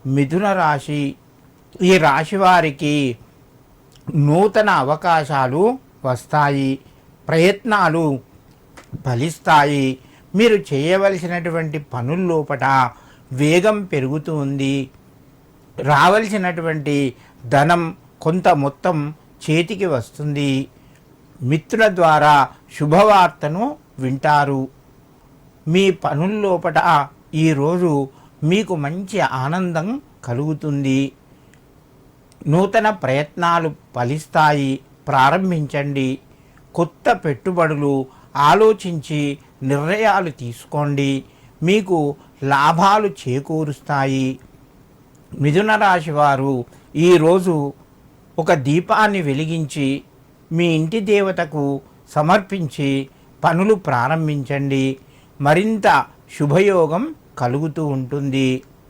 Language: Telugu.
మిథున రాశి. ఈ రాశి వారికి నూతన అవకాశాలు వస్తాయి, ప్రయత్నాలు ఫలిస్తాయి. మీరు చేయవలసినటువంటి పనుల్లోపట వేగం పెరుగుతుంది. రావలసినటువంటి ధనం కొంత మొత్తం చేతికి వస్తుంది. మిత్రుల ద్వారా శుభవార్తను వింటారు. మీ పనుల్లోపట ఈరోజు మీకు మంచి ఆనందం కలుగుతుంది. నూతన ప్రయత్నాలు ఫలిస్తాయి, ప్రారంభించండి. కొత్త పెట్టుబడులు ఆలోచించి నిర్ణయాలు తీసుకోండి, మీకు లాభాలు చేకూరుస్తాయి. మిథున రాశి వారు ఈరోజు ఒక దీపాన్ని వెలిగించి మీ ఇంటి దేవతకు సమర్పించి పనులు ప్రారంభించండి. మరింత శుభయోగం కలుగుతూ ఉంటుంది.